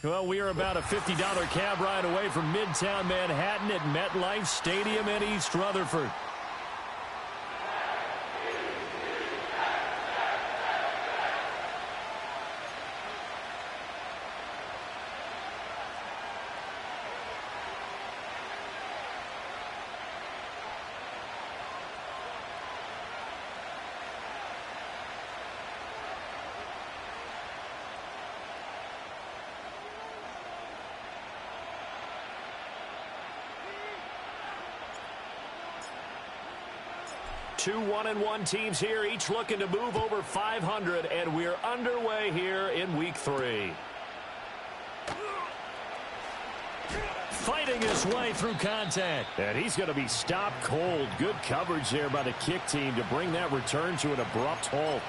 Well, we are about a $50 cab ride away from Midtown Manhattan at MetLife Stadium in East Rutherford. Two 1-1 teams here, each looking to move over 500, and we're underway here in week 3. Fighting his way through contact, and he's going to be stopped cold. Good coverage there by the kick team to bring that return to an abrupt halt.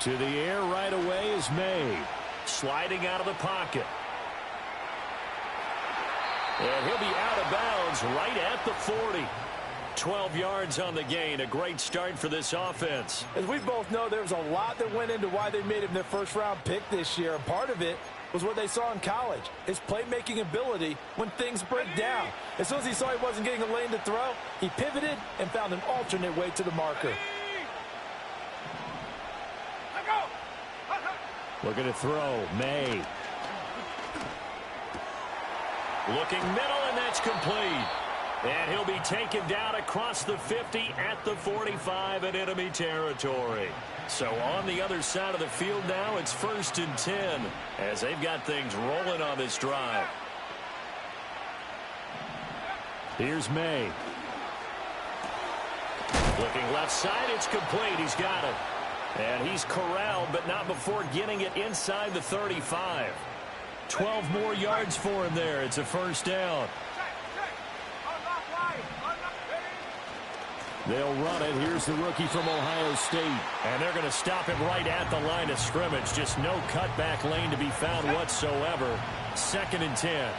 To the air right away is May. Sliding out of the pocket. And he'll be out of bounds right at the 40. 12 yards on the gain. A great start for this offense. As we both know, there was a lot that went into why they made him their first-round pick this year. And part of it was what they saw in college, his playmaking ability when things break down. As soon as he saw he wasn't getting a lane to throw, he pivoted and found an alternate way to the marker. Looking to throw, May. Looking middle, and that's complete. And he'll be taken down across the 50 at the 45 in enemy territory. So on the other side of the field now, it's 1st and 10 as they've got things rolling on this drive. Here's May. Looking left side, it's complete. He's got it. And he's corralled, but not before getting it inside the 35. 12 more yards for him there. It's a first down. They'll run it. Here's the rookie from Ohio State. And they're going to stop him right at the line of scrimmage. Just no cutback lane to be found whatsoever. 2nd and 10.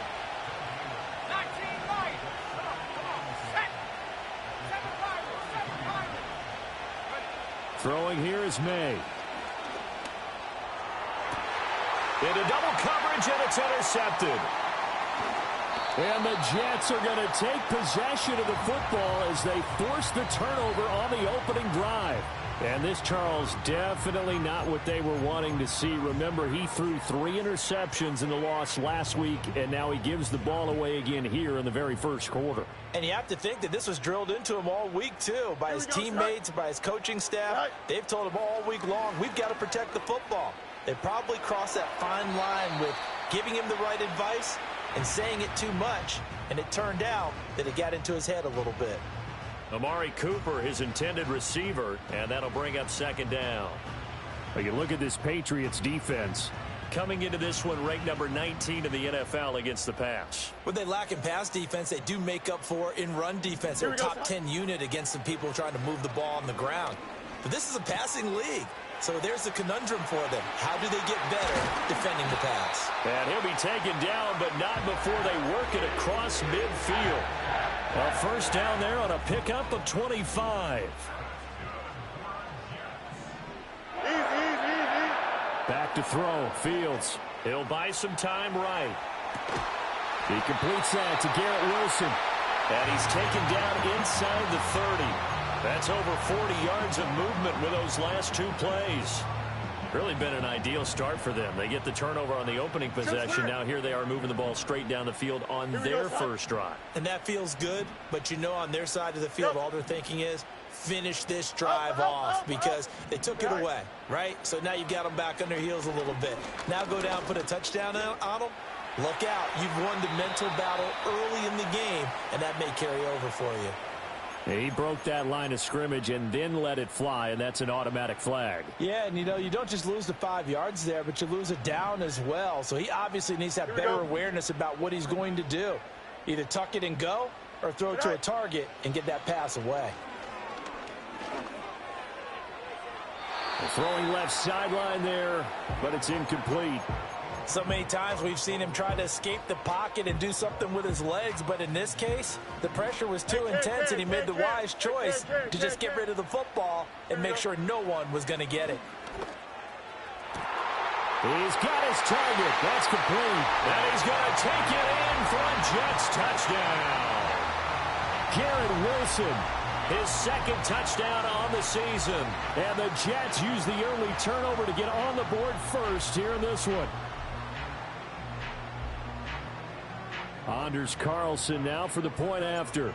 Throwing here is May. Into double coverage, and it's intercepted. And the Jets are going to take possession of the football as they force the turnover on the opening drive. And this, Charles, definitely not what they were wanting to see. Remember, he threw 3 interceptions in the loss last week, and now he gives the ball away again here in the very first quarter. And you have to think that this was drilled into him all week, too, by his teammates, by his coaching staff. They've told him all week long, we've got to protect the football. They probably crossed that fine line with giving him the right advice and saying it too much, and it turned out that it got into his head a little bit. Amari Cooper, his intended receiver, and that'll bring up 2nd down. Well, you look at this Patriots defense. Coming into this one, ranked number 19 in the NFL against the pass. When they lack in pass defense, they do make up for in run defense. They're a top 10 unit against some people trying to move the ball on the ground. But this is a passing league. So there's the conundrum for them. How do they get better defending the pass? And he'll be taken down, but not before they work it across midfield. A first down there on a pickup of 25. Back to throw, Fields. He'll buy some time right. He completes that to Garrett Wilson. And he's taken down inside the 30. That's over 40 yards of movement with those last 2 plays. Really been an ideal start for them. They get the turnover on the opening possession. Now here they are moving the ball straight down the field on their first drive. And that feels good, but you know on their side of the field, all they're thinking is finish this drive off because they took it away, right? So now you've got them back on their heels a little bit. Now go down, put a touchdown on them. Look out. You've won the mental battle early in the game, and that may carry over for you. He broke that line of scrimmage and then let it fly, and that's an automatic flag. Yeah, and you don't just lose the 5 yards there, but you lose it down as well. So he obviously needs to have better awareness about what he's going to do. Either tuck it and go or throw it to a target and get that pass away. Throwing left sideline there, but it's incomplete. So many times we've seen him try to escape the pocket and do something with his legs, but in this case, the pressure was too intense and he made the wise choice to just get rid of the football and make sure no one was going to get it. He's got his target. That's complete. And he's going to take it in for a Jets touchdown. Garrett Wilson, his second touchdown on the season. And the Jets use the early turnover to get on the board first here in this one. Anders Carlson now for the point after.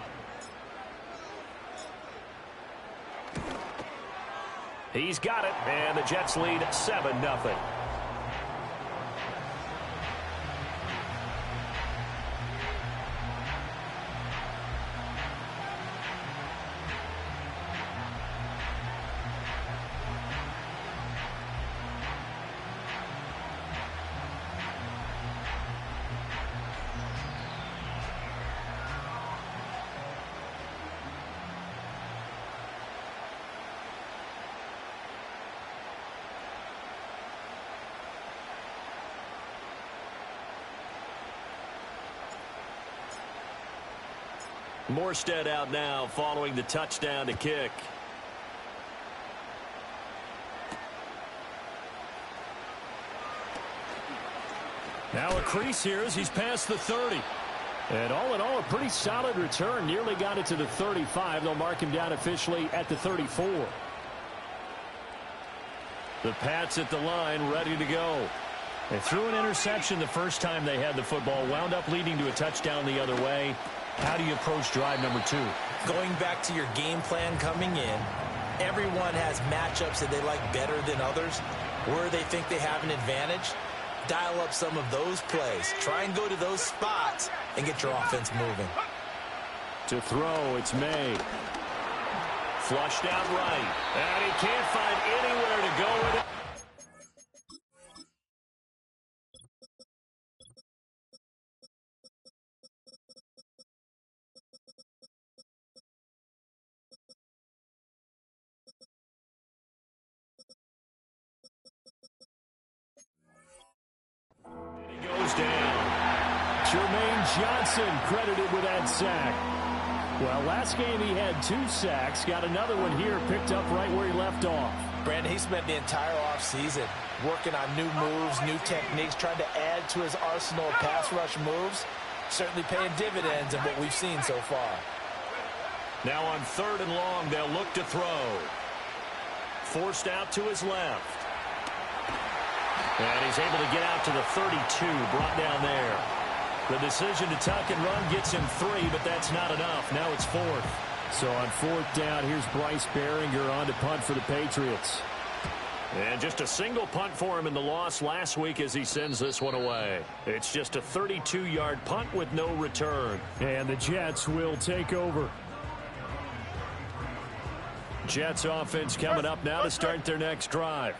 He's got it, and the Jets lead 7-0. Morstead out now following the touchdown to kick. Now a crease here as he's past the 30. And all in all, a pretty solid return. Nearly got it to the 35. They'll mark him down officially at the 34. The Pats at the line, ready to go. They threw an interception the first time they had the football. Wound up leading to a touchdown the other way. How do you approach drive number 2? Going back to your game plan coming in, everyone has matchups that they like better than others. Where they think they have an advantage, dial up some of those plays. Try and go to those spots and get your offense moving. To throw, it's May. Flushed out right. And he can't find anywhere to go with it. Johnson credited with that sack. Well, last game he had 2 sacks. Got another one here, picked up right where he left off. Brandon, he spent the entire offseason working on new moves, new techniques, trying to add to his arsenal of pass rush moves. Certainly paying dividends in what we've seen so far. Now on 3rd and long, they'll look to throw. Forced out to his left. And he's able to get out to the 32, brought down there. The decision to tuck and run gets him 3, but that's not enough. Now it's 4th. So on 4th down, here's Bryce Baringer on to punt for the Patriots. And just a single punt for him in the loss last week as he sends this one away. It's just a 32-yard punt with no return. And the Jets will take over. Jets offense coming up now to start their next drive.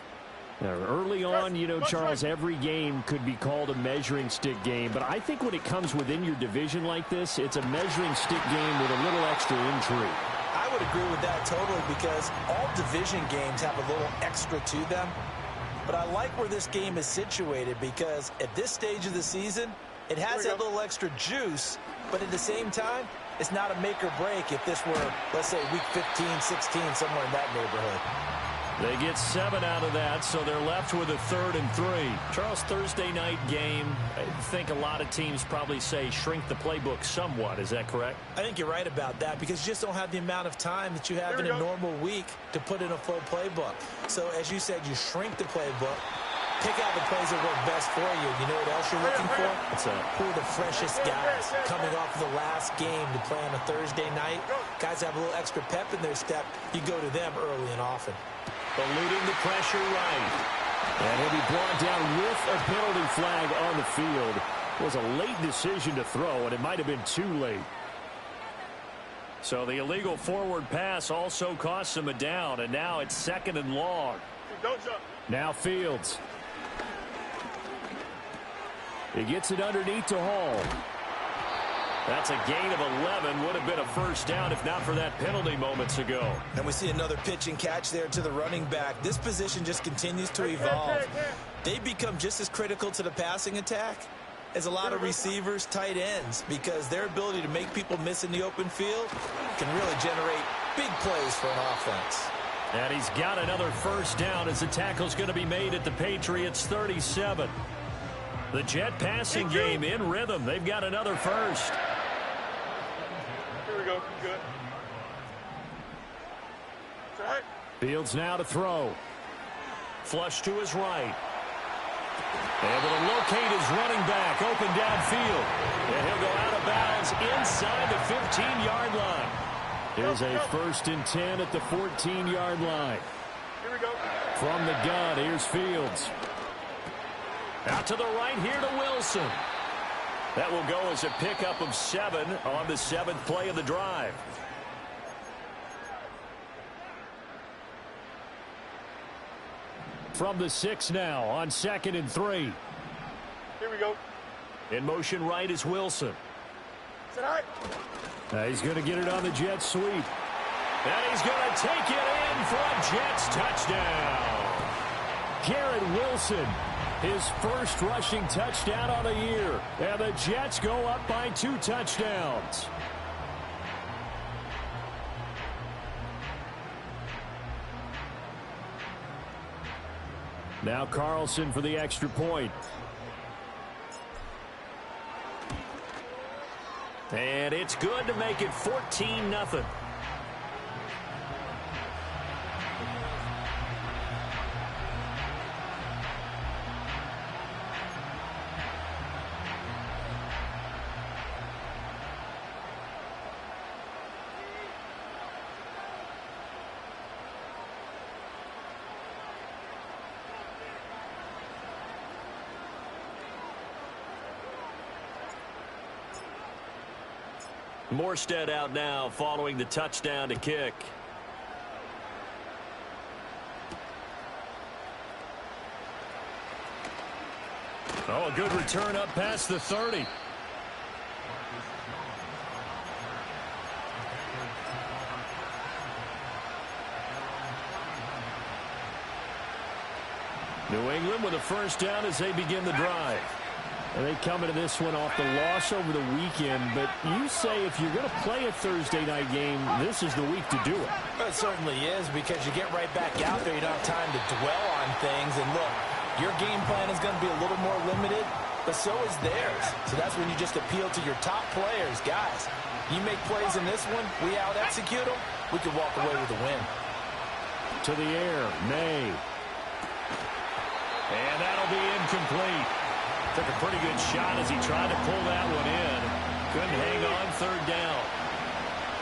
Now, early on, you know, Charles, every game could be called a measuring stick game. But I think when it comes within your division like this, it's a measuring stick game with a little extra intrigue. I would agree with that totally because all division games have a little extra to them. But I like where this game is situated because at this stage of the season, it has that little extra juice. But at the same time, it's not a make or break if this were, let's say, week 15, 16, somewhere in that neighborhood. They get 7 out of that, so they're left with a 3rd and 3. Charles, Thursday night game, I think a lot of teams probably say shrink the playbook somewhat. Is that correct? I think you're right about that because you just don't have the amount of time that you have in a normal week to put in a full playbook. So, as you said, you shrink the playbook, pick out the plays that work best for you. You know what else you're looking for? What's that? Who are the freshest guys coming off of the last game to play on a Thursday night? Guys have a little extra pep in their step. You go to them early and often. Eluding the pressure right. And he'll be brought down with a penalty flag on the field. It was a late decision to throw, and it might have been too late. So the illegal forward pass also costs him a down, and now it's 2nd and long. Now Fields. He gets it underneath to Hall. That's a gain of 11. Would have been a first down if not for that penalty moments ago. And we see another pitch and catch there to the running back. This position just continues to evolve. They become just as critical to the passing attack as a lot of receivers, tight ends, because their ability to make people miss in the open field can really generate big plays for an offense. And he's got another first down as the tackle's going to be made at the Patriots 37. The Jet passing game in rhythm. They've got another first. Here we go. Good. All right. Fields now to throw. Flush to his right. Able to locate his running back open downfield. And he'll go out of bounds inside the 15-yard line. Here's a 1st and 10 at the 14-yard line. Here we go. From the gun, here's Fields. Out to the right here to Wilson. That will go as a pickup of 7 on the 7th play of the drive. From the 6 now on 2nd and 3. Here we go. In motion right is Wilson. Is that all right? He's going to get it on the jet sweep. And he's going to take it in for a Jets touchdown. Garrett Wilson, his first rushing touchdown on the year. And the Jets go up by 2 touchdowns. Now Carlson for the extra point. And it's good to make it 14-0. Morstead out now following the touchdown to kick. Oh, a good return up past the 30. New England with a first down as they begin the drive. And they come into this one off the loss over the weekend, but you say if you're going to play a Thursday night game, this is the week to do it. Well, it certainly is, because you get right back out there. You don't have time to dwell on things. And look, your game plan is going to be a little more limited, but so is theirs. So that's when you just appeal to your top players. Guys, you make plays in this one, we out-execute them, we could walk away with a win. To the air, May. And that'll be incomplete. Took a pretty good shot as he tried to pull that one in. Couldn't hang on 3rd down.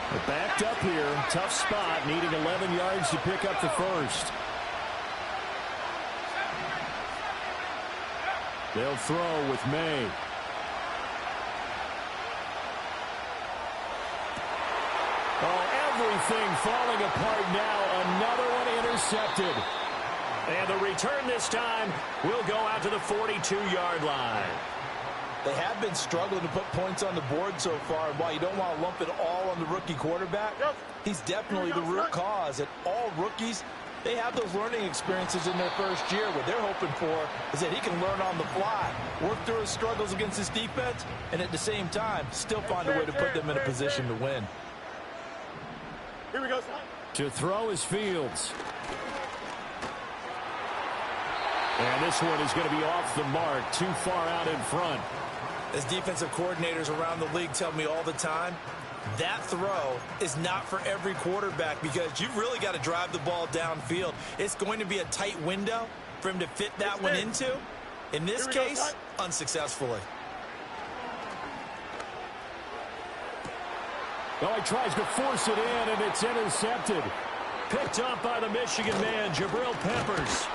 But backed up here. Tough spot. Needing 11 yards to pick up the first. They'll throw with May. Oh, everything falling apart now. Another one intercepted. And the return this time will go out to the 42-yard line. They have been struggling to put points on the board so far. And while you don't want to lump it all on the rookie quarterback, he's definitely the root cause. And all rookies, they have those learning experiences in their first year. What they're hoping for is that he can learn on the fly, work through his struggles against his defense, and at the same time, still find a way to put them in a position to win. Here we go. To throw is Fields. And this one is going to be off the mark, too far out in front. As defensive coordinators around the league tell me all the time, that throw is not for every quarterback, because you've really got to drive the ball downfield. It's going to be a tight window for him to fit that one into. In this case, unsuccessfully. Oh, he tries to force it in, and it's intercepted. Picked up by the Michigan man, Jabril Peppers.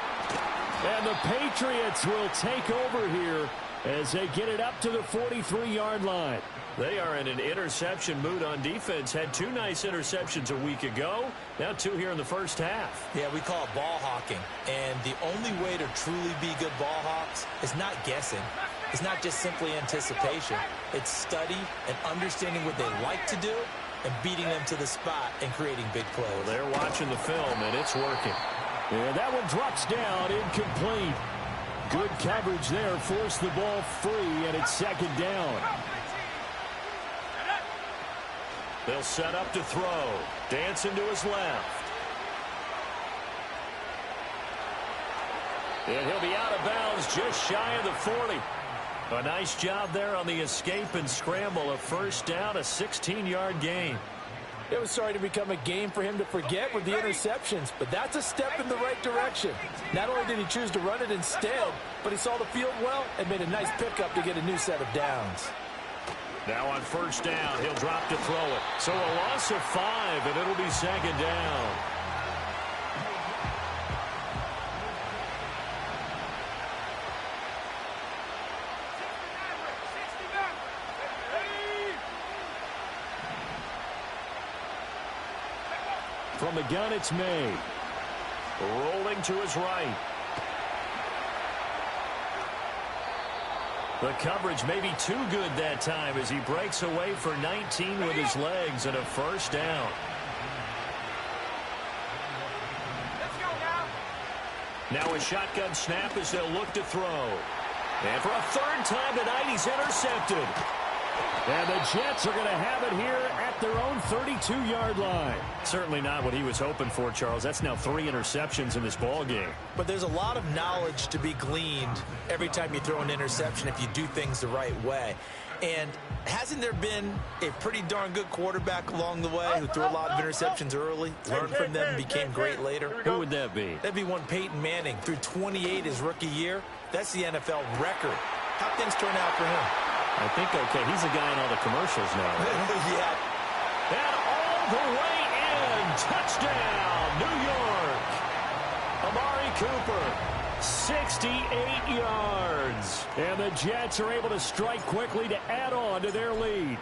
And the Patriots will take over here as they get it up to the 43-yard line. They are in an interception mood on defense. Had 2 nice interceptions a week ago. Now 2 here in the first half. Yeah, we call it ball hawking. And the only way to truly be good ball hawks is not guessing. It's not just simply anticipation. It's study and understanding what they like to do and beating them to the spot and creating big plays. Well, they're watching the film, and it's working. And that one drops down, incomplete. Good coverage there, forced the ball free, and it's second down. They'll set up to throw. Dancing to his left. And he'll be out of bounds just shy of the 40. A nice job there on the escape and scramble. A first down, a 16-yard gain. It was starting to become a game for him to forget with the interceptions, but that's a step in the right direction. Not only did he choose to run it instead, but he saw the field well and made a nice pickup to get a new set of downs. Now on first down, he'll drop to throw it. So a loss of 5, and it'll be second down. From the gun, it's May. Rolling to his right. The coverage may be too good that time as he breaks away for 19 with his legs and a first down. Now a shotgun snap as they'll look to throw. And for a third time tonight, he's intercepted. And the Jets are going to have it here at their own 32-yard line. Certainly not what he was hoping for, Charles. That's now 3 interceptions in this ball game. But there's a lot of knowledge to be gleaned every time you throw an interception if you do things the right way. And hasn't there been a pretty darn good quarterback along the way who threw a lot of interceptions early, learned from them, and became great later? Who would that be? That'd be one Peyton Manning. Threw 28 his rookie year. That's the NFL record. How'd things turn out for him? I think, okay, he's a guy in all the commercials now. Right? Yeah. And all the way in. Touchdown, New York. Amari Cooper, 68 yards. And the Jets are able to strike quickly to add on to their lead.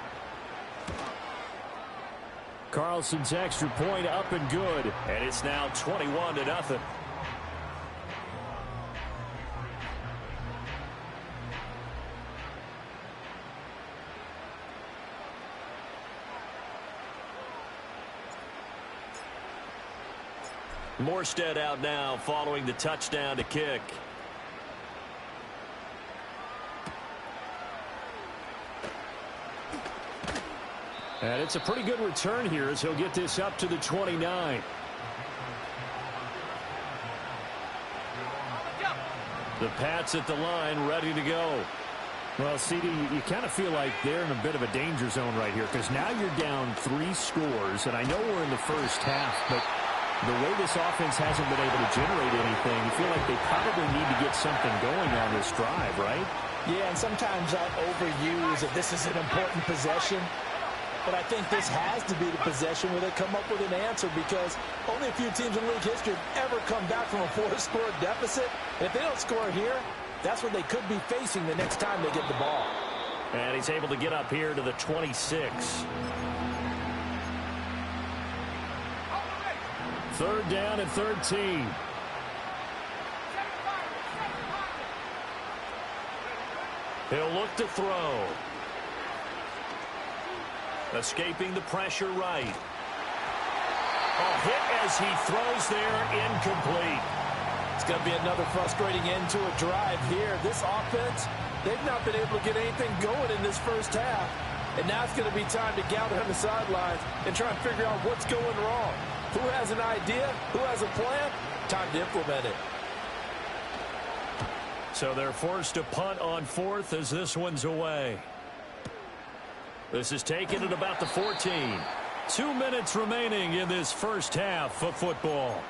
Carlson's extra point up and good. And it's now 21-0. Morstead out now following the touchdown to kick. And it's a pretty good return here as he'll get this up to the 29. The Pats at the line ready to go. Well, CD, you kind of feel like they're in a bit of a danger zone right here because now you're down 3 scores, and I know we're in the first half, but the way this offense hasn't been able to generate anything, you feel like they probably need to get something going on this drive, right? Yeah, and sometimes I overuse that this is an important possession. But I think this has to be the possession where they come up with an answer because only a few teams in league history have ever come back from a 4-score deficit. And if they don't score here, that's what they could be facing the next time they get the ball. And he's able to get up here to the 26. Third down and 13. He'll look to throw. Escaping the pressure right. A hit as he throws there, incomplete. It's going to be another frustrating end to a drive here. This offense, they've not been able to get anything going in this first half. And now it's going to be time to gather on the sidelines and try and figure out what's going wrong. Who has an idea? Who has a plan? Time to implement it. So they're forced to punt on 4th as this one's away. This is taken at about the 14. 2 minutes remaining in this first half of football.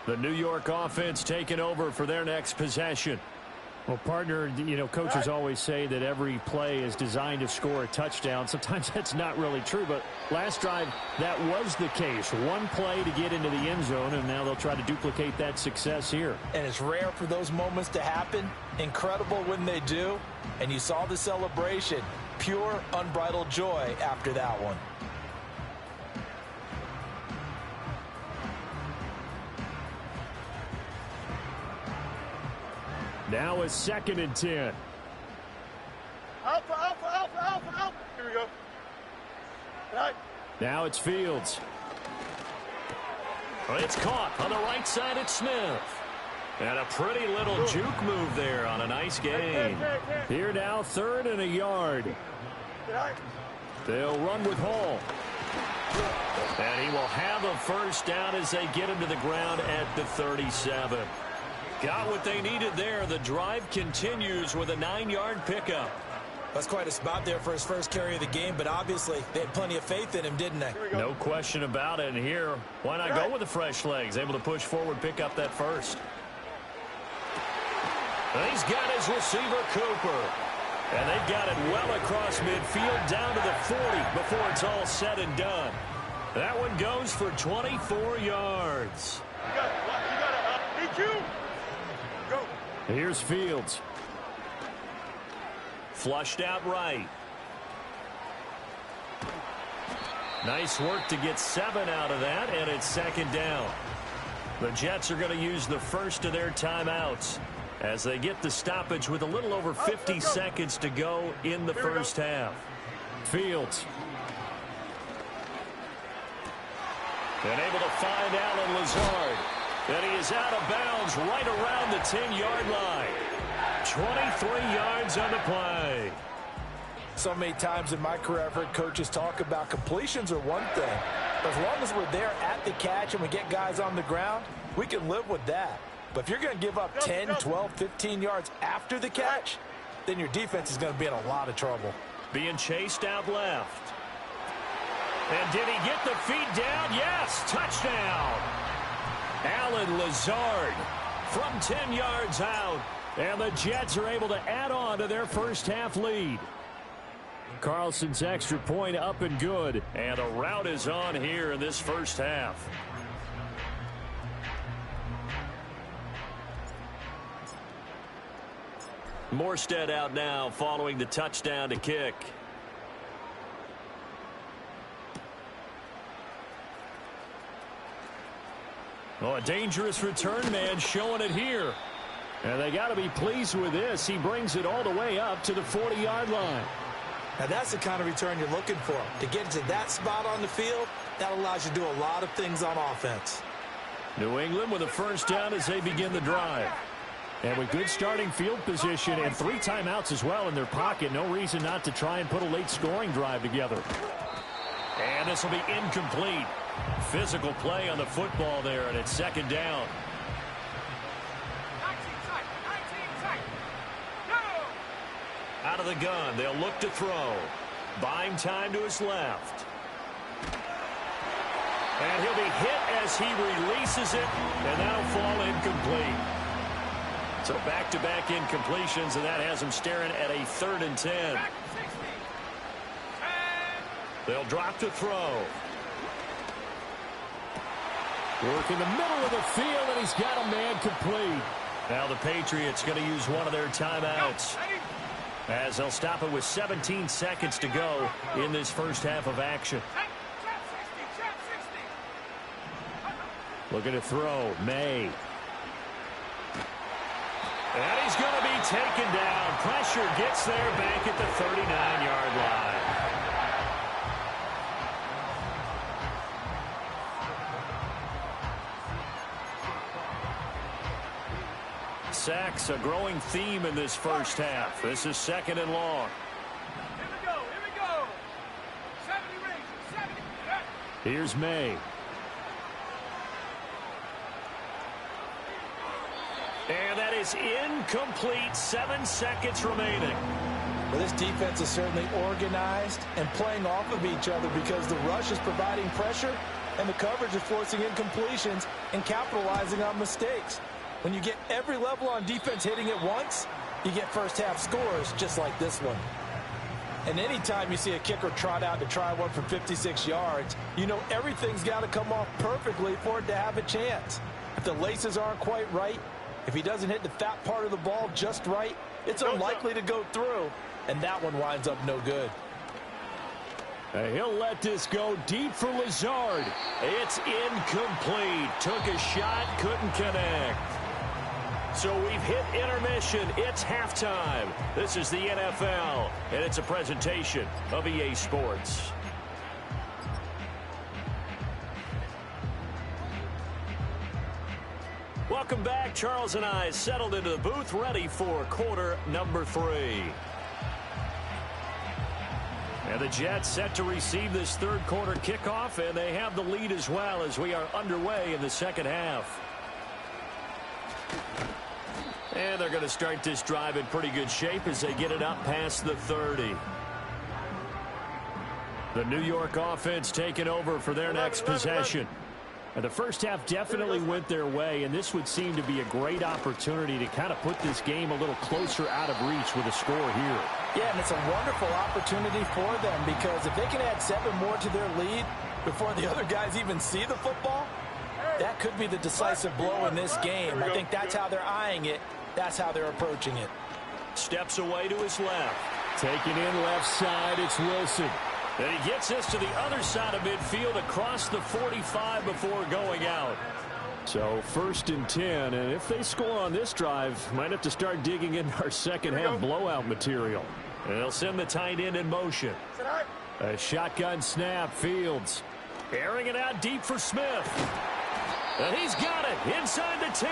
The New York offense taking over for their next possession. Well, partner, you know, coaches always say that every play is designed to score a touchdown. Sometimes that's not really true, but last drive, that was the case. One play to get into the end zone, and now they'll try to duplicate that success here. And it's rare for those moments to happen. Incredible when they do. And you saw the celebration. Pure, unbridled joy after that one. Now a 2nd and 10. Alpha, alpha, alpha, alpha, alpha. Here we go. All right. Now it's Fields. It's caught on the right side at Smith. And a pretty little juke move there on a nice gain. Here now, 3rd and a yard. They'll run with Hall. And he will have a first down as they get him to the ground at the 37. Got what they needed there. The drive continues with a 9-yard pickup. That's quite a spot there for his first carry of the game, but obviously they had plenty of faith in him, didn't they? No question about it. And here, why not go with the fresh legs? Able to push forward, pick up that first. And he's got his receiver, Cooper. And they've got it well across midfield down to the 40 before it's all said and done. That one goes for 24 yards. You got it. DQ. Go. Here's Fields. Flushed out right. Nice work to get 7 out of that, and it's 2nd down. The Jets are going to use the first of their timeouts as they get the stoppage with a little over 50 seconds to go in the first half. Fields. And able to find Allen Lazard. And he is out of bounds right around the 10-yard line. 23 yards on the play. So many times in my career, I've heard coaches talk about completions are one thing. But as long as we're there at the catch and we get guys on the ground, we can live with that. But if you're going to give up 10, 12, 15 yards after the catch, then your defense is going to be in a lot of trouble. Being chased out left. And did he get the feet down? Yes, touchdown. Allen Lazard from 10 yards out. And the Jets are able to add on to their first half lead. Carlson's extra point up and good. And a rout is on here in this first half. Morstead out now following the touchdown to kick. Oh, a dangerous return man showing it here. And they got to be pleased with this. He brings it all the way up to the 40-yard line. Now, that's the kind of return you're looking for. To get to that spot on the field, that allows you to do a lot of things on offense. New England with a first down as they begin the drive. And with good starting field position and 3 timeouts as well in their pocket, no reason not to try and put a late scoring drive together. And this will be incomplete. Physical play on the football there, and it's 2nd down. Out of the gun, they'll look to throw. Buying time to his left. And he'll be hit as he releases it, and that'll fall incomplete. So back-to-back incompletions, and that has him staring at a 3rd and 10. They'll drop to throw. Work in the middle of the field, and he's got a man complete. Now the Patriots going to use one of their timeouts, as they'll stop it with 17 seconds to go in this first half of action. Looking to throw, May. And he's going to be taken down. Pressure gets there back at the 39-yard line. Sacks, a growing theme in this first half. This is 2nd and long. Here we go. 70 rings, 70. Here's May. And that is incomplete. 7 seconds remaining. Well, this defense is certainly organized and playing off of each other because the rush is providing pressure and the coverage is forcing incompletions and capitalizing on mistakes. When you get every level on defense hitting at once, you get first-half scores just like this one. And anytime you see a kicker trot out to try one for 56 yards, you know everything's got to come off perfectly for it to have a chance. If the laces aren't quite right, if he doesn't hit the fat part of the ball just right, it's unlikely to go through, and that one winds up no good. He'll let this go deep for Lazard. It's incomplete. Took a shot, couldn't connect. So we've hit intermission. It's halftime. This is the NFL, and it's a presentation of EA Sports. Welcome back. Charles and I settled into the booth, ready for quarter number 3. And the Jets set to receive this third quarter kickoff, and they have the lead as well as we are underway in the second half. And they're going to start this drive in pretty good shape as they get it up past the 30. The New York offense taking over for their next possession. And the first half definitely went their way, and this would seem to be a great opportunity to kind of put this game a little closer out of reach with a score here. Yeah, and it's a wonderful opportunity for them because if they can add 7 more to their lead before the other guys even see the football, that could be the decisive blow in this game. I think that's how they're eyeing it. That's how they're approaching it. Steps away to his left. Taking in left side, it's Wilson. And he gets this to the other side of midfield across the 45 before going out. So 1st and 10, and if they score on this drive, might have to start digging in our second half blowout material. And they'll send the tight end in motion. A shotgun snap, Fields. Airing it out deep for Smith. And he's got it inside the 10.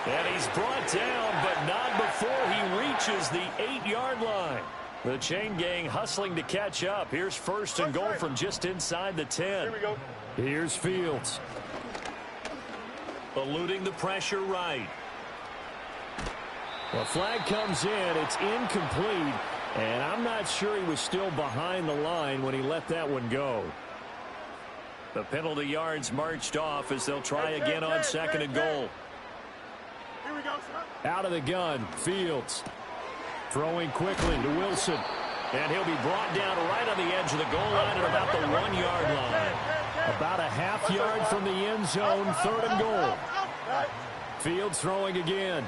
And he's brought down, but not before he reaches the 8-yard line. The chain gang hustling to catch up. Here's 1st and goal from just inside the 10. Here we go. Here's Fields. Eluding the pressure right. The flag comes in. It's incomplete. And I'm not sure he was still behind the line when he let that one go. The penalty yards marched off as they'll try again on 2nd and goal. Here we go, son. Out of the gun, Fields. Throwing quickly to Wilson. And he'll be brought down right on the edge of the goal line at about the 1-yard line. About a half yard from the end zone, 3rd and goal. Fields throwing again.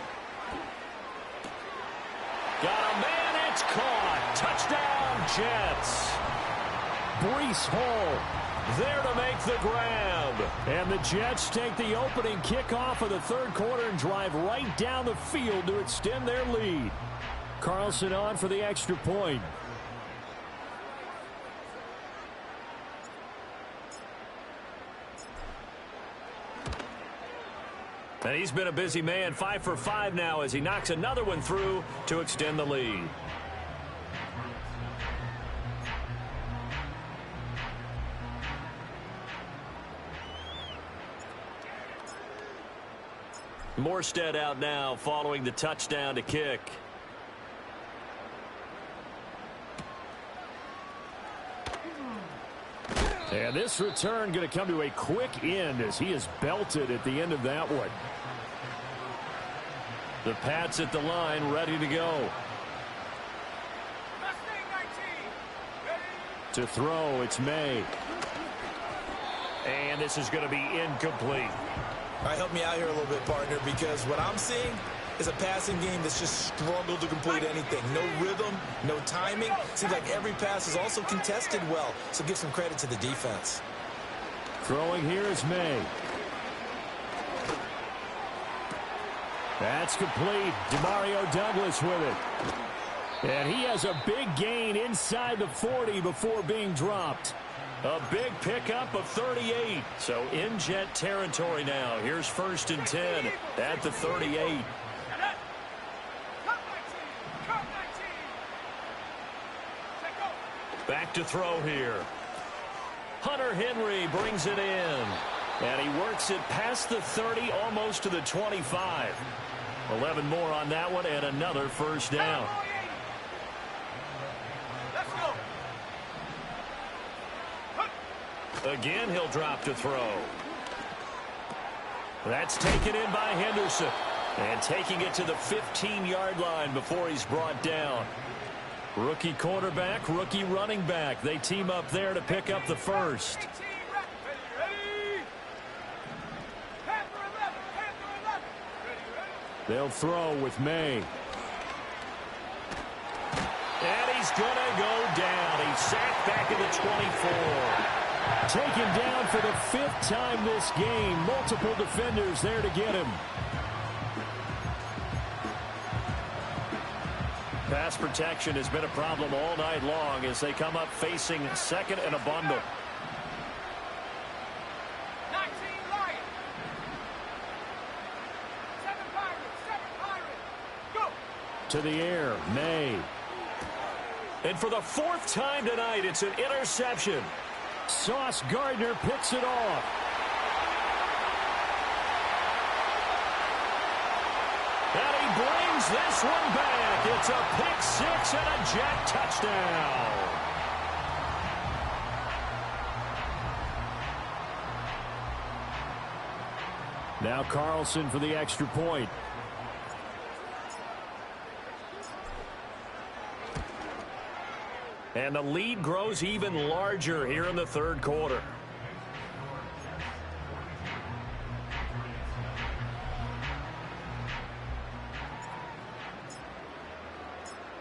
Got a man, it's caught. Touchdown, Jets. Breece Hall there to make the grab. And the Jets take the opening kickoff of the 3rd quarter and drive right down the field to extend their lead. Carlson on for the extra point. And he's been a busy man, 5 for 5 now as he knocks another one through to extend the lead. Morstead out now following the touchdown to kick. And this return going to come to a quick end as he is belted at the end of that one. The Pats at the line, ready to go. To throw, it's May. And this is going to be incomplete. All right, help me out here a little bit, partner, because what I'm seeing is a passing game that's just struggled to complete anything. No rhythm, no timing. Seems like every pass is also contested well, so give some credit to the defense. Throwing here is May. That's complete. Demario Douglas with it. And he has a big gain inside the 40 before being dropped. A big pickup of 38. So in Jet territory now. Here's 1st and 10 at the 38. Back to throw here. Hunter Henry brings it in. And he works it past the 30, almost to the 25. 11 more on that one, and another 1st down. Again, he'll drop to throw. That's taken in by Henderson. And taking it to the 15-yard line before he's brought down. Rookie quarterback, rookie running back. They team up there to pick up the first. They'll throw with May. And he's going to go down. He's sacked back at the 24. Taken down for the 5th time this game. Multiple defenders there to get him. Pass protection has been a problem all night long as they come up facing second and a bundle. 19 Lions. 7 Pirates. Go. To the air, May. And for the 4th time tonight, it's an interception. Sauce Gardner picks it off. And he brings this one back. It's a pick 6 and a Jet touchdown. Now Carlson for the extra point. And the lead grows even larger here in the 3rd quarter.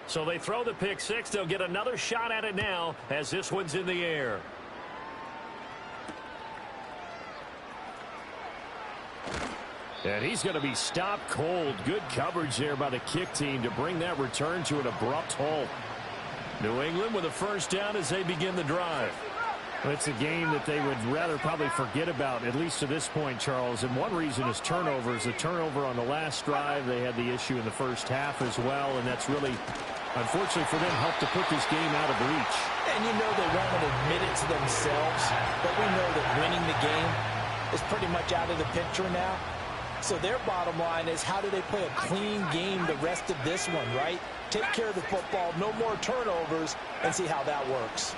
So they throw the pick 6. They'll get another shot at it now as this one's in the air. And he's going to be stopped cold. Good coverage there by the kick team to bring that return to an abrupt halt. New England with a first down as they begin the drive. Well, it's a game that they would rather probably forget about, at least to this point, Charles. And one reason is turnovers. A turnover on the last drive. They had the issue in the first half as well, and that's really, unfortunately for them, helped to put this game out of reach. And you know they won't admit it to themselves, but we know that winning the game is pretty much out of the picture now. So their bottom line is, how do they play a clean game the rest of this one, right? Take care of the football, no more turnovers, and see how that works.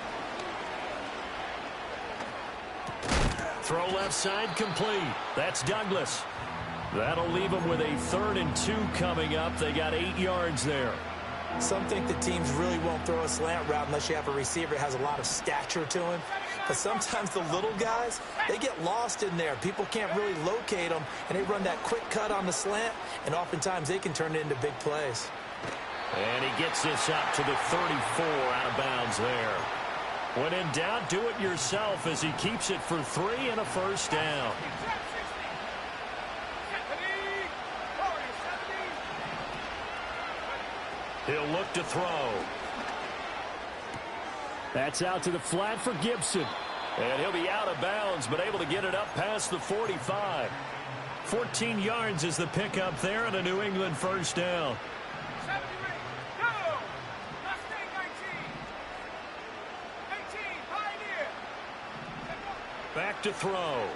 Throw left side complete. That's Douglas. That'll leave them with a 3rd and 2 coming up. They got 8 yards there. Some think the teams really won't throw a slant route unless you have a receiver that has a lot of stature to him. But sometimes the little guys, they get lost in there. People can't really locate them, and they run that quick cut on the slant, and oftentimes they can turn it into big plays. And he gets this up to the 34 out of bounds there. When in doubt, do it yourself as he keeps it for 3 and a first down. He'll look to throw. That's out to the flat for Gibson. And he'll be out of bounds, but able to get it up past the 45. 14 yards is the pickup there and a New England first down. Back to throw.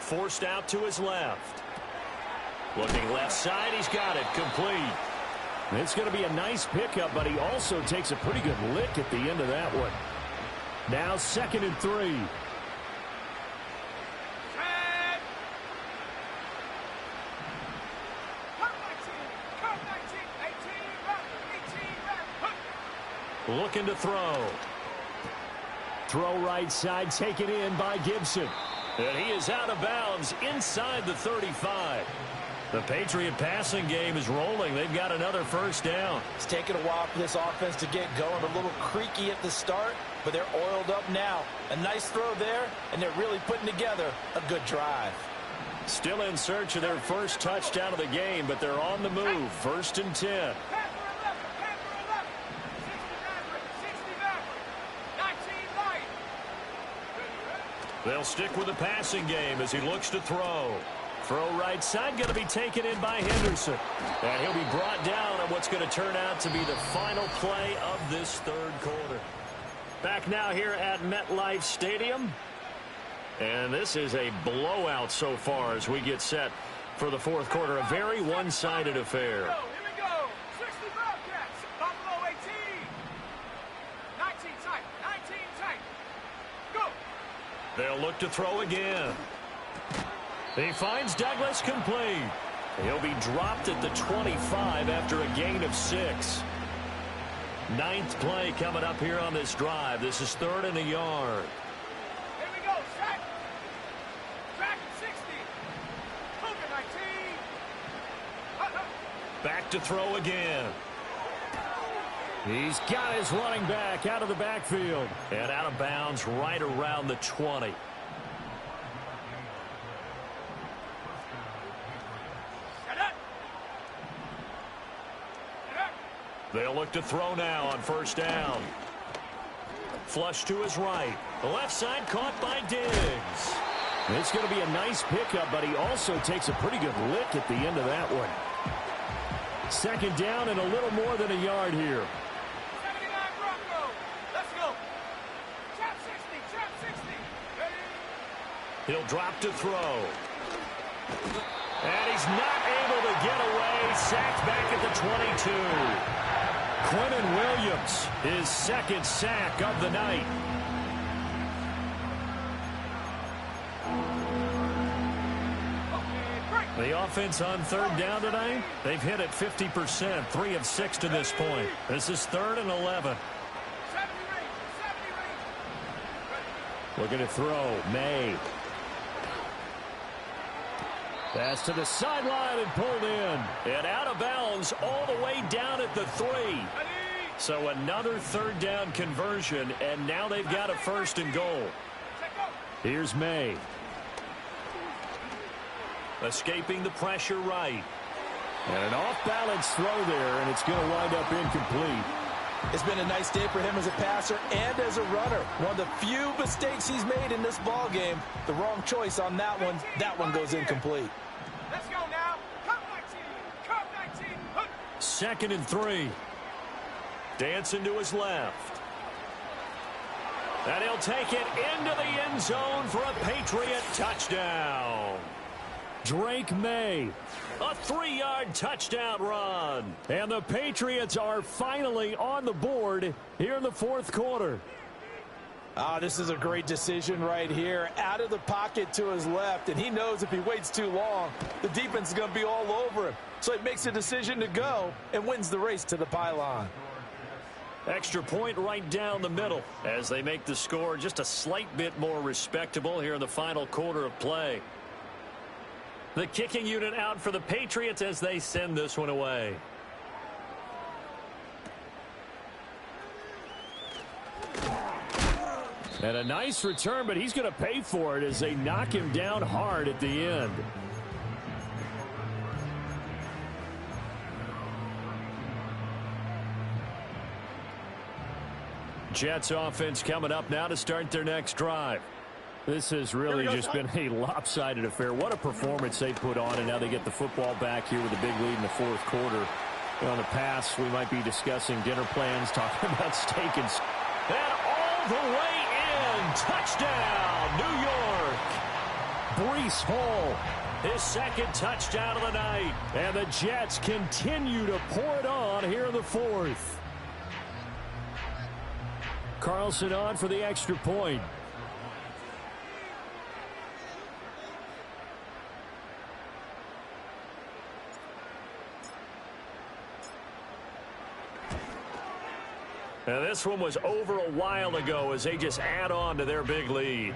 Forced out to his left. Looking left side, he's got it complete. It's going to be a nice pickup, but he also takes a pretty good lick at the end of that one. Now 2nd and 3. Looking to throw. Throw right side, taken in by Gibson. And he is out of bounds inside the 35. The Patriot passing game is rolling. They've got another first down. It's taken a while for this offense to get going. A little creaky at the start, but they're oiled up now. A nice throw there, and they're really putting together a good drive. Still in search of their first touchdown of the game, but they're on the move. 1st and 10. They'll stick with the passing game as he looks to throw. Throw right side, going to be taken in by Henderson. And he'll be brought down on what's going to turn out to be the final play of this 3rd quarter. Back now here at MetLife Stadium. And this is a blowout so far as we get set for the 4th quarter. A very one-sided affair. Here we go. 60 Bobcats. Buffalo 18. 19 tight. 19 tight. Go. They'll look to throw again. He finds Douglas complete. He'll be dropped at the 25 after a gain of 6. Ninth play coming up here on this drive. This is 3rd and a yard. Here we go, sack. Sack 60. Cougar 19. Back to throw again. He's got his running back out of the backfield. And out of bounds right around the 20. They'll look to throw now on 1st down. Flush to his right. The left side caught by Diggs. It's going to be a nice pickup, but he also takes a pretty good lick at the end of that one. 2nd down and a little more than a yard here. 79 Bronco. Let's go. Trap 60. Trap 60. Ready? He'll drop to throw. And he's not able to get away. Sacked back at the 22. Quentin Williams, his 2nd sack of the night. The offense on 3rd down tonight, they've hit it 50%, 3 of 6 to this point. This is 3rd and 11. 70 range. 70 range. Looking to throw, May. Pass to the sideline and pulled in. And out of bounds all the way down at the 3. So another 3rd down conversion, and now they've got a 1st and goal. Here's May. Escaping the pressure right. And an off-balance throw there, and it's going to wind up incomplete. It's been a nice day for him as a passer and as a runner. One of the few mistakes he's made in this ball game. The wrong choice on that one. That one goes incomplete. Let's go now. Cup 19. Cup 19. 2nd and 3. Dancing to his left. And he'll take it into the end zone for a Patriot touchdown. Drake May. A 3-yard touchdown run. And the Patriots are finally on the board here in the 4th quarter. This is a great decision right here. Out of the pocket to his left, and he knows if he waits too long, the defense is going to be all over him. So he makes a decision to go and wins the race to the pylon. Extra point right down the middle as they make the score just a slight bit more respectable here in the final quarter of play. The kicking unit out for the Patriots as they send this one away. And a nice return, but he's going to pay for it as they knock him down hard at the end. Jets offense coming up now to start their next drive. This has really just been a lopsided affair. What a performance they put on, and now they get the football back here with a big lead in the 4th quarter. On the pass, we might be discussing dinner plans, talking about steak and all the way in. Touchdown, New York. Breece Hall, his 2nd touchdown of the night. And the Jets continue to pour it on here in the 4th. Carlson on for the extra point. Now this one was over a while ago as they just add on to their big lead.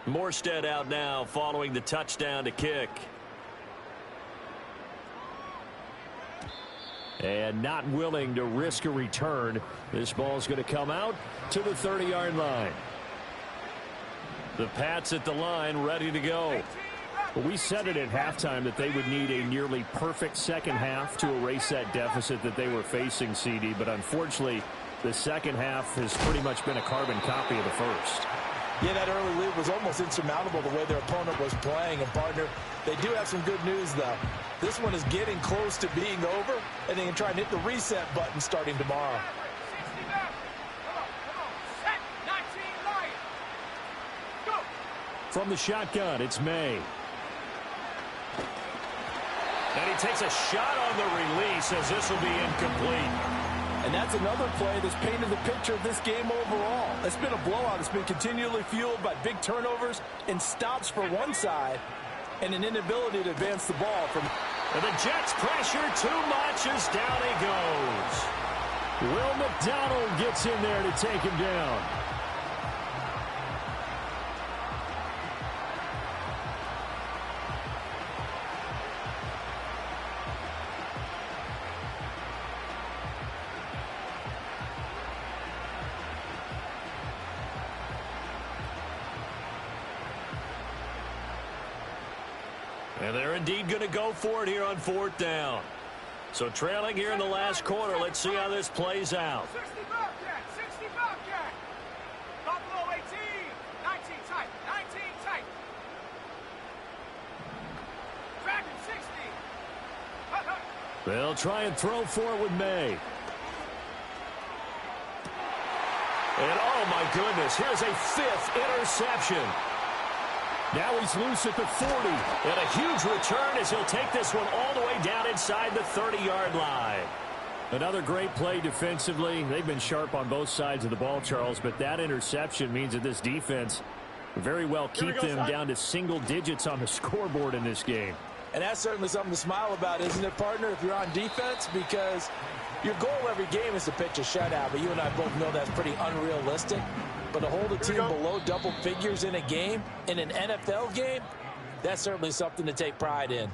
Morstead out now following the touchdown to kick. And not willing to risk a return. This ball's going to come out to the 30-yard line. The Pats at the line ready to go. Well, we said it at halftime that they would need a nearly perfect second half to erase that deficit that they were facing, CD. But unfortunately, the second half has pretty much been a carbon copy of the first. Yeah, that early lead was almost insurmountable the way their opponent was playing. And, partner, they do have some good news, though. This one is getting close to being over, and they can try and hit the reset button starting tomorrow. From the shotgun, it's May. And he takes a shot on the release as this will be incomplete. And that's another play that's painted the picture of this game overall. It's been a blowout. It's been continually fueled by big turnovers and stops for one side and an inability to advance the ball from. And the Jets pressure too much as down he goes. Will McDonald gets in there to take him down. And they're indeed going to go for it here on 4th down. So trailing here in the last quarter. Let's see how this plays out. 60 Bobcat, 60 Bobcat. Buffalo 18, 19 tight, 19 tight. Dragon 60. Hut, hut. They'll try and throw for it with May. And oh my goodness, here's a 5th interception. Now he's loose at the 40. And a huge return as he'll take this one all the way down inside the 30-yard line. Another great play defensively. They've been sharp on both sides of the ball, Charles, but that interception means that this defense very well keep them down to single digits on the scoreboard in this game. And that's certainly something to smile about, isn't it, partner, if you're on defense? Because your goal every game is to pitch a shutout, but you and I both know that's pretty unrealistic. But to hold a team below double figures in a game, in an NFL game, that's certainly something to take pride in.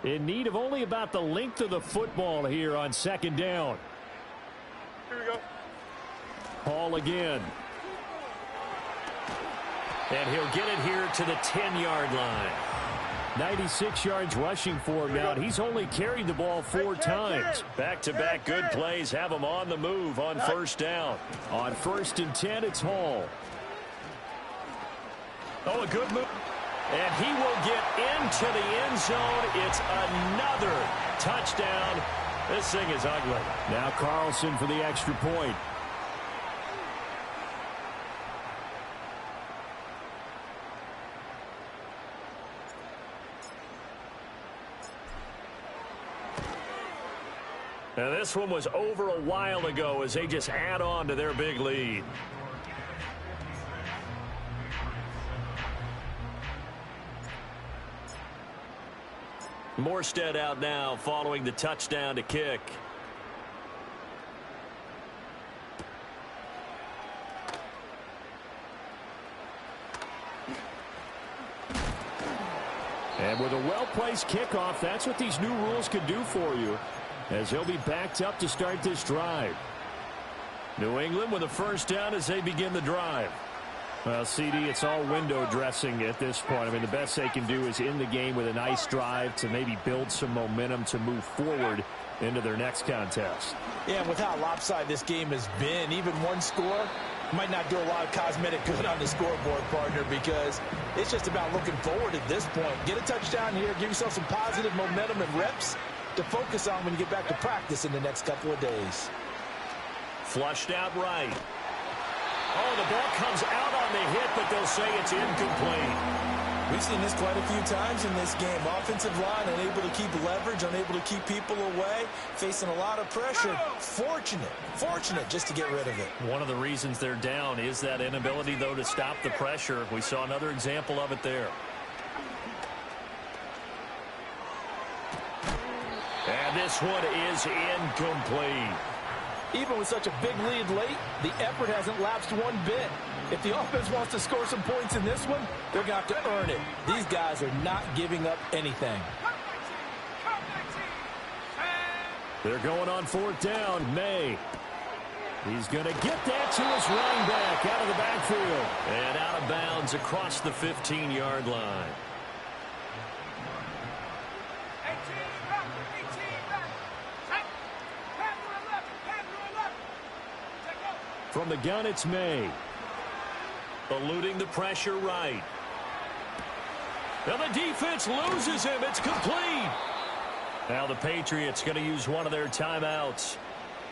In need of only about the length of the football here on 2nd down. Here we go. Hall again. And he'll get it here to the 10-yard line. 96 yards rushing for him now. He's only carried the ball 4 times. Back-to-back good plays have him on the move on 1st down. On 1st and 10, it's Hall. Oh, a good move. And he will get into the end zone. It's another touchdown. This thing is ugly. Now Carlson for the extra point. And this one was over a while ago as they just add on to their big lead. Morstead out now following the touchdown to kick. And with a well-placed kickoff, that's what these new rules can do for you, as he'll be backed up to start this drive. New England with a 1st down as they begin the drive. Well, CD, it's all window dressing at this point. I mean, the best they can do is in the game with a nice drive to maybe build some momentum to move forward into their next contest. Yeah, with how lopsided this game has been, even one score might not do a lot of cosmetic good on the scoreboard, partner, because it's just about looking forward at this point. Get a touchdown here, give yourself some positive momentum and reps to focus on when you get back to practice in the next couple of days. Flushed out right. Oh, the ball comes out on the hit, but they'll say it's incomplete. We've seen this quite a few times in this game. Offensive line unable to keep leverage, unable to keep people away, facing a lot of pressure. Fortunate just to get rid of it. One of the reasons they're down is that inability, though, to stop the pressure. We saw another example of it there. And this one is incomplete. Even with such a big lead late, the effort hasn't lapsed one bit. If the offense wants to score some points in this one, they're going to have to earn it. These guys are not giving up anything. They're going on 4th down. May. He's going to get that to his running back out of the backfield. And out of bounds across the 15-yard line. From the gun, it's May. Eluding the pressure right. And the defense loses him. It's complete. Now the Patriots going to use one of their timeouts.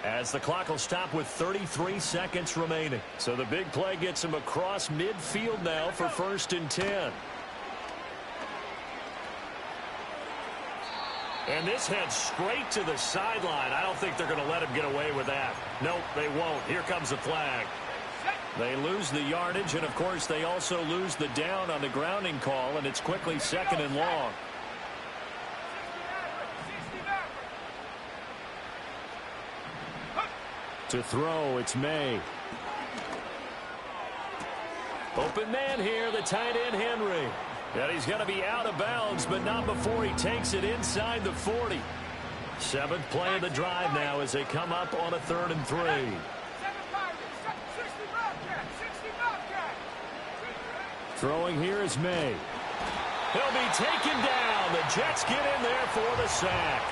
as the clock will stop with 33 seconds remaining. So the big play gets him across midfield now for 1st and 10. And this heads straight to the sideline. I don't think they're going to let him get away with that. Nope, they won't. Here comes the flag. They lose the yardage, and, of course, they also lose the down on the grounding call, and it's quickly 2nd and long. To throw, it's May. Open man here, the tight end, Henry. And he's going to be out of bounds, but not before he takes it inside the 40. 7th play of the drive now as they come up on a 3rd and 3. Throwing here is May. He'll be taken down. The Jets get in there for the sack.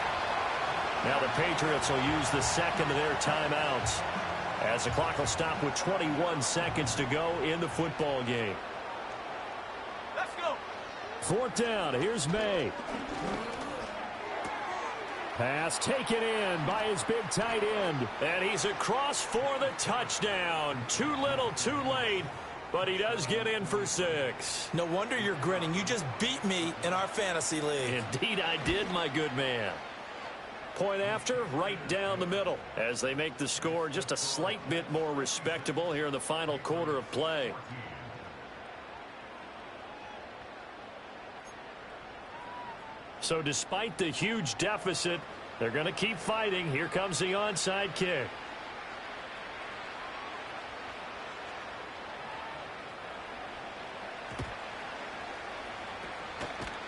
Now the Patriots will use the 2nd of their timeouts as the clock will stop with 21 seconds to go in the football game. 4th down. Here's May. Pass taken in by his big tight end. And he's across for the touchdown. Too little, too late. But he does get in for 6. No wonder you're grinning. You just beat me in our fantasy league. Indeed I did, my good man. Point after, right down the middle. As they make the score just a slight bit more respectable here in the final quarter of play. So despite the huge deficit, they're going to keep fighting. Here comes the onside kick.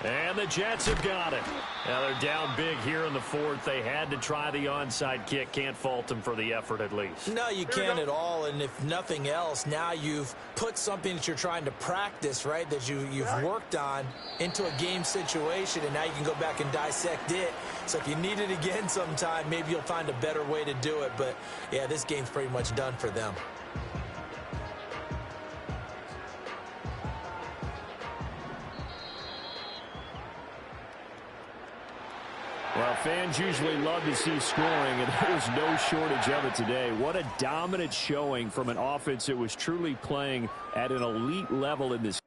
And the Jets have got it. Now they're down big here in the 4th. They had to try the onside kick. Can't fault them for the effort at least. No, you can't at all. And if nothing else, now you've put something that you're trying to practice, right, that you've worked on into a game situation, and now you can go back and dissect it. So if you need it again sometime, maybe you'll find a better way to do it. But, yeah, this game's pretty much done for them. Well, fans usually love to see scoring, and there's no shortage of it today. What a dominant showing from an offense that was truly playing at an elite level in this